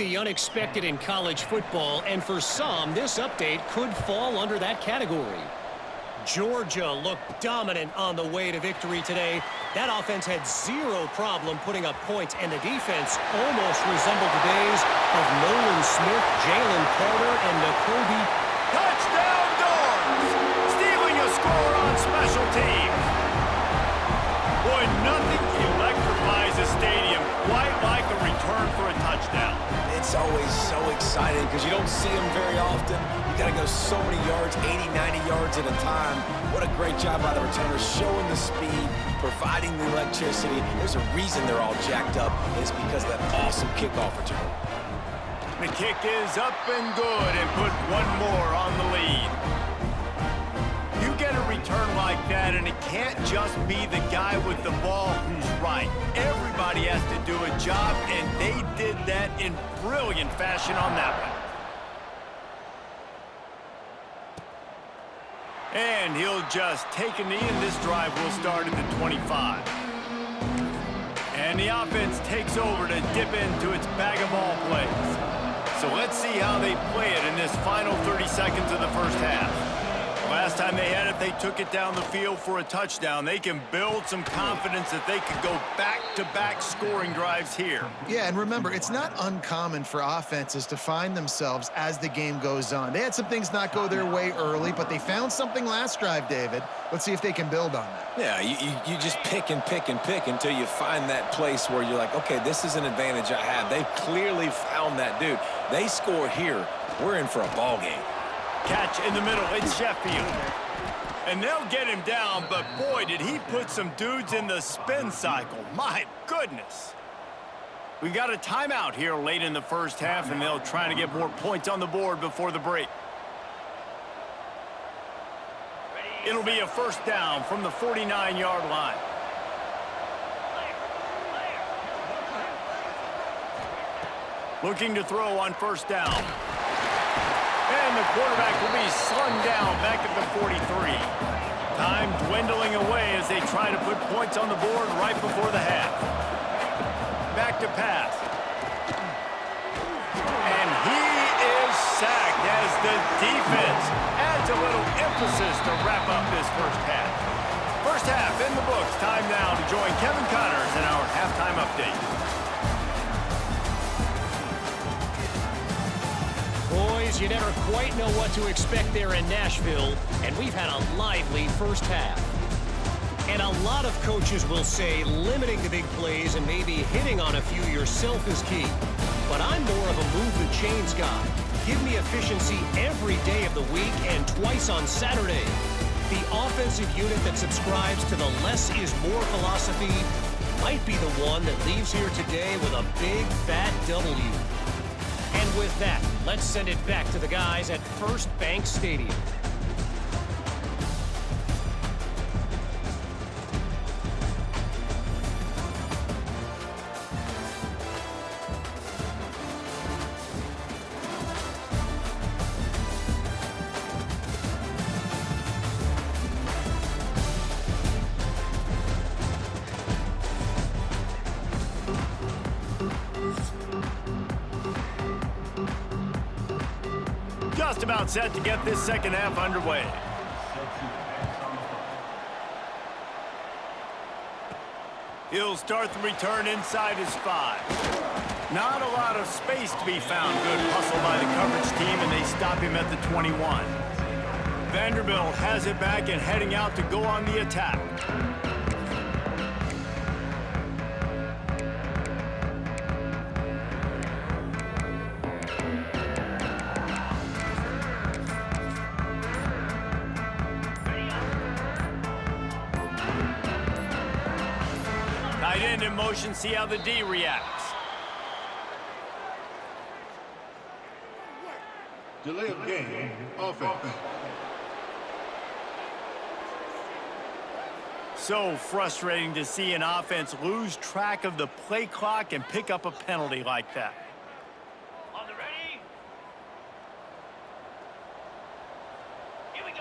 the unexpected in college football, and for some, this update could fall under that category. Georgia looked dominant on the way to victory today. That offense had zero problem putting up points, and the defense almost resembled the days of Nolan Smith, Jalen Carter, and N'Kobe. Touchdown Dogs! Stealing a score on special teams. Boy, nothing electrifies a stadium quite like a return for a touchdown. It's always so exciting because you don't see them very often. You got to go so many yards, 80, 90 yards at a time. What a great job by the returners, showing the speed, providing the electricity. There's a reason they're all jacked up. It's because of that awesome kickoff return. The kick is up and good and put one more on the lead. You get a return like that, and it can't just be the guy with the ball who's right. Everybody has to do a job, and they did that in brilliant fashion on that one. And he'll just take a knee, and this drive will start at the 25. And the offense takes over to dip into its bag of ball plays. So let's see how they play it in this final 30 seconds of the first half. Last time they had it, they took it down the field for a touchdown. They can build some confidence that they could go back-to-back scoring drives here. Yeah, and remember, it's not uncommon for offenses to find themselves as the game goes on. They had some things not go their way early, but they found something last drive, David. Let's see if they can build on that. Yeah, you just pick and pick and pick until you find that place where you're like, okay, this is an advantage I have. They've clearly found that dude. They score here. We're in for a ball game. Catch in the middle, it's Sheffield. And they'll get him down, but boy, did he put some dudes in the spin cycle. My goodness. We've got a timeout here late in the first half, and they'll try to get more points on the board before the break. It'll be a first down from the 49-yard line. Looking to throw on first down. And the quarterback will be slung down back at the 43. Time dwindling away as they try to put points on the board right before the half. Back to pass. And he is sacked as the defense adds a little emphasis to wrap up this first half. First half in the books. Time now to join Kevin Connors in our halftime update. Boys, you never quite know what to expect there in Nashville, and we've had a lively first half. And a lot of coaches will say limiting the big plays and maybe hitting on a few yourself is key. But I'm more of a move the chains guy. Give me efficiency every day of the week and twice on Saturday. The offensive unit that subscribes to the less is more philosophy might be the one that leaves here today with a big fat W. And with that, let's send it back to the guys at First Bank Stadium. Just about set to get this second half underway. He'll start the return inside his 5. Not a lot of space to be found. Good hustle by the coverage team, and they stop him at the 21. Vanderbilt has it back and heading out to go on the attack. Tight end in motion, see how the D reacts. Delay of game, offense. So frustrating to see an offense lose track of the play clock and pick up a penalty like that. On the ready? Here we go.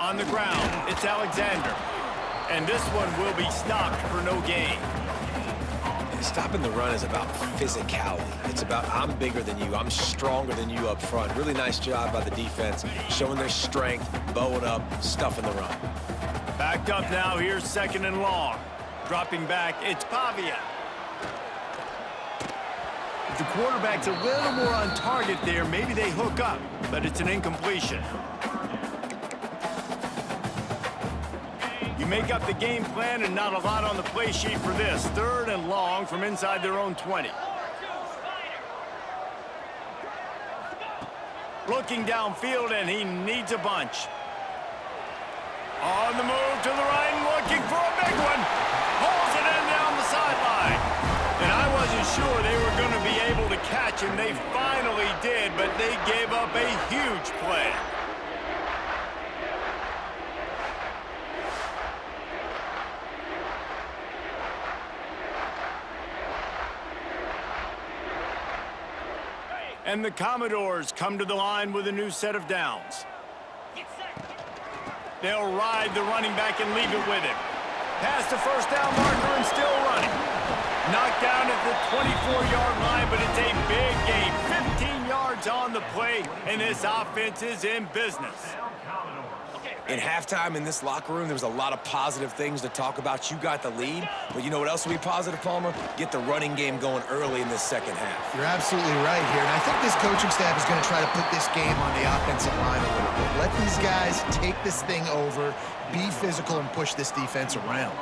On the ground, it's Alexander. And this one will be stopped for no gain. Stopping the run is about physicality. It's about I'm bigger than you, I'm stronger than you up front. Really nice job by the defense, showing their strength, bowing up, stuffing the run. Backed up now, here's 2nd and long. Dropping back, it's Pavia. If the quarterback's a little more on target there, maybe they hook up, but it's an incompletion. You make up the game plan and not a lot on the play sheet for this. 3rd and long from inside their own 20. Looking downfield, and he needs a bunch. On the move to the right, looking for a big one. Pulls it in down the sideline. And I wasn't sure they were going to be able to catch him. They finally did, but they gave up a huge play. And the Commodores come to the line with a new set of downs. They'll ride the running back and leave it with him. Past the first down marker and still running. Knocked down at the 24-yard line, but it's a big gain. 15 yards on the play, and this offense is in business. In halftime in this locker room, there was a lot of positive things to talk about. You got the lead, but you know what else will be positive, Palmer? Get the running game going early in this second half. You're absolutely right here, and I think this coaching staff is going to try to put this game on the offensive line a little bit. Let these guys take this thing over, be physical, and push this defense around.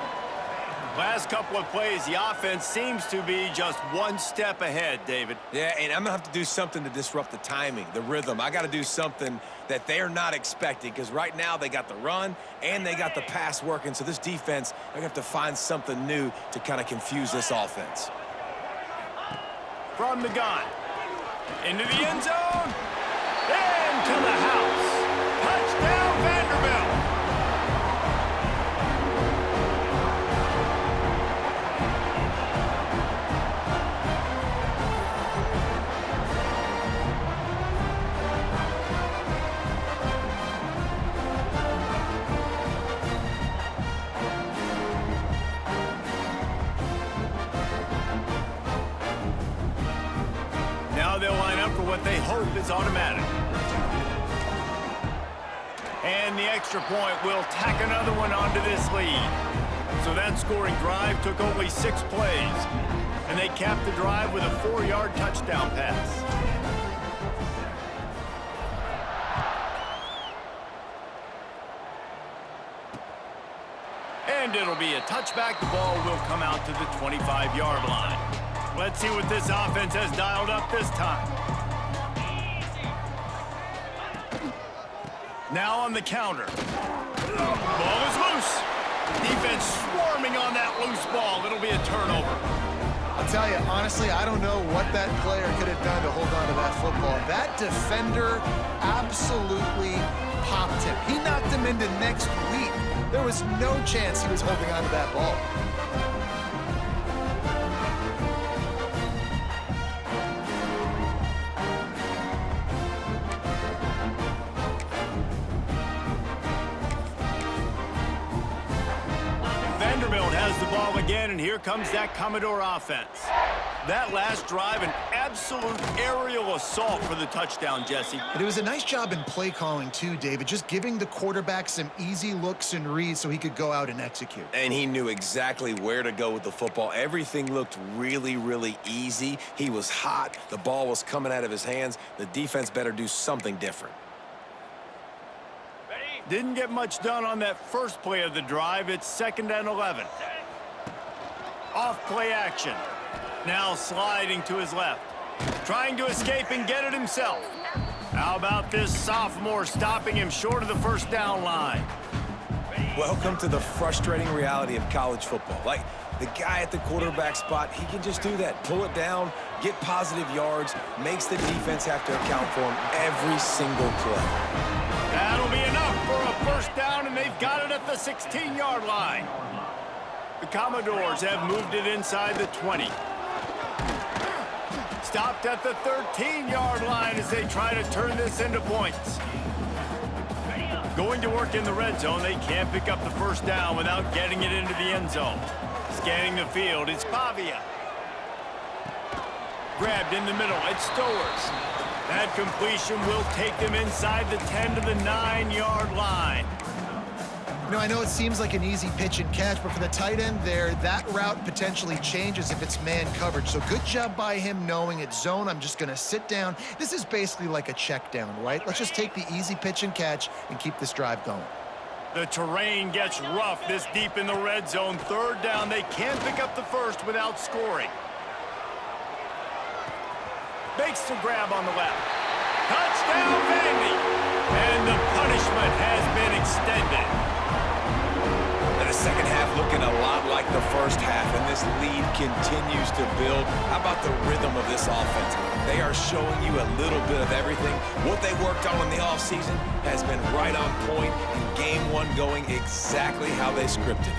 Last couple of plays, the offense seems to be just one step ahead, David. Yeah, and I'm going to have to do something to disrupt the timing, the rhythm. I got to do something that they're not expecting, because right now they got the run and they got the pass working. So this defense, they're going to have to find something new to kind of confuse this offense. From the gun. Into the end zone. Into the house. Touchdown, Vanderbilt. Now they'll line up for what they hope is automatic. And the extra point will tack another one onto this lead. So that scoring drive took only 6 plays. And they capped the drive with a 4-yard touchdown pass. And it'll be a touchback. The ball will come out to the 25-yard line. Let's see what this offense has dialed up this time. Now on the counter. Ball is loose. Defense swarming on that loose ball. It'll be a turnover. I'll tell you, honestly, I don't know what that player could have done to hold on to that football. That defender absolutely popped him. He knocked him into next week. There was no chance he was holding on to that ball. Vanderbilt has the ball again, and here comes that Commodore offense. That last drive, an absolute aerial assault for the touchdown, Jesse. But it was a nice job in play calling too, David, just giving the quarterback some easy looks and reads so he could go out and execute. And he knew exactly where to go with the football. Everything looked really, really easy. He was hot. The ball was coming out of his hands. The defense better do something different. Didn't get much done on that first play of the drive. It's 2nd and 11. Off play action. Now sliding to his left. Trying to escape and get it himself. How about this sophomore stopping him short of the first down line? Welcome to the frustrating reality of college football. Like, the guy at the quarterback spot, he can just do that. Pull it down, get positive yards, makes the defense have to account for him every single play. That'll be enough for a first down, and they've got it at the 16-yard line. The Commodores have moved it inside the 20. Stopped at the 13-yard line as they try to turn this into points. Going to work in the red zone, they can't pick up the first down without getting it into the end zone. Scanning the field, it's Pavia. Grabbed in the middle, it's Stowers. That completion will take them inside the 10 to the 9-yard line. You know, I know it seems like an easy pitch and catch, but for the tight end there, that route potentially changes if it's man coverage. So good job by him knowing it's zone. I'm just going to sit down. This is basically like a check down, right? Let's just take the easy pitch and catch and keep this drive going. The terrain gets rough this deep in the red zone. Third down, they can't pick up the first without scoring. Makes the grab on the left. Touchdown, Vandy! And the punishment has been extended. And the second half looking a lot like the first half, and this lead continues to build. How about the rhythm of this offense? They are showing you a little bit of everything. What they worked on in the offseason has been right on point, and game one going exactly how they scripted it.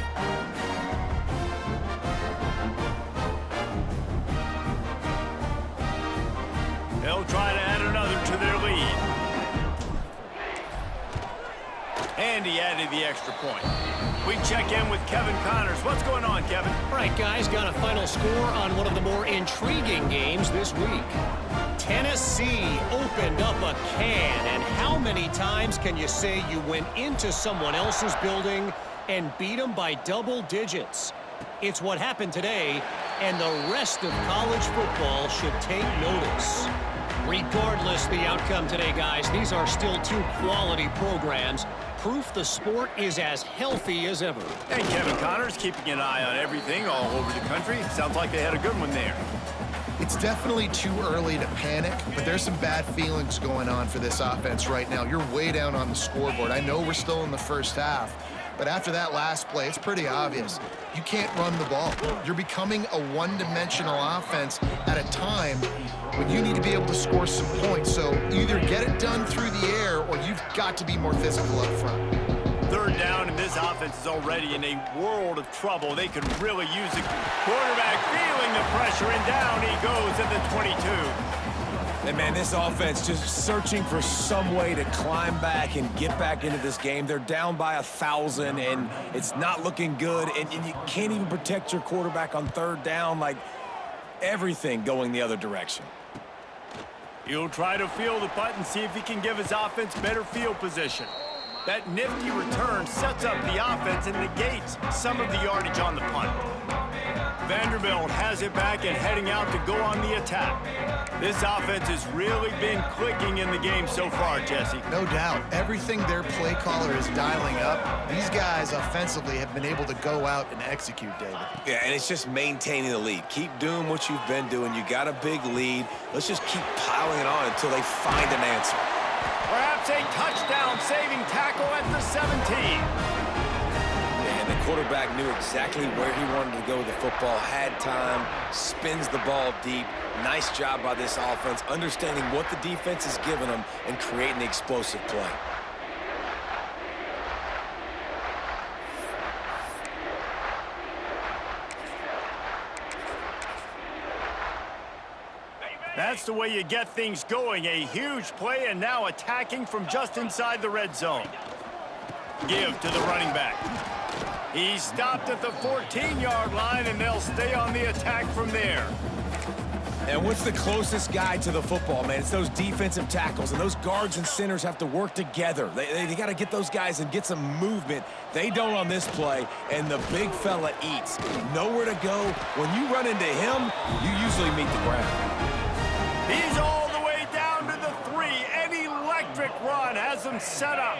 They'll try to add another to their lead. And he added the extra point. We check in with Kevin Connors. What's going on, Kevin? All right, guys, got a final score on one of the more intriguing games this week. Tennessee opened up a can, and how many times can you say you went into someone else's building and beat them by double digits? It's what happened today, and the rest of college football should take notice. Regardless the outcome today, guys, these are still two quality programs. Proof the sport is as healthy as ever. And Kevin Connors keeping an eye on everything all over the country. Sounds like they had a good one there. It's definitely too early to panic, but there's some bad feelings going on for this offense right now. You're way down on the scoreboard. I know we're still in the first half, but after that last play, it's pretty obvious. You can't run the ball. You're becoming a one-dimensional offense at a time when you need to be able to score some points. So either get it done through the air or you've got to be more physical up front. Third down, and this offense is already in a world of trouble. They could really use it. Quarterback feeling the pressure, and down he goes at the 22. And, man, this offense just searching for some way to climb back and get back into this game. They're down by 1,000, and it's not looking good. And you can't even protect your quarterback on third down. Like, everything going the other direction. He'll try to field the punt and see if he can give his offense better field position. That nifty return sets up the offense and negates some of the yardage on the punt. Vanderbilt has it back and heading out to go on the attack. This offense has really been clicking in the game so far, Jesse. No doubt. Everything their play caller is dialing up, these guys offensively have been able to go out and execute, David. Yeah, and it's just maintaining the lead. Keep doing what you've been doing. You got a big lead. Let's just keep piling it on until they find an answer. Perhaps a touchdown-saving tackle at the 17. And the quarterback knew exactly where he wanted to go with the football, had time, spins the ball deep. Nice job by this offense, understanding what the defense is giving them and creating the explosive play. That's the way you get things going. A huge play, and now attacking from just inside the red zone. Give to the running back. He's stopped at the 14-yard line, and they'll stay on the attack from there. And what's the closest guy to the football, man? It's those defensive tackles, and those guards and centers have to work together. They got to get those guys and get some movement. They don't on this play, and the big fella eats. Nowhere to go. When you run into him, you usually meet the ground. He's all the way down to the 3. An electric run has him set up.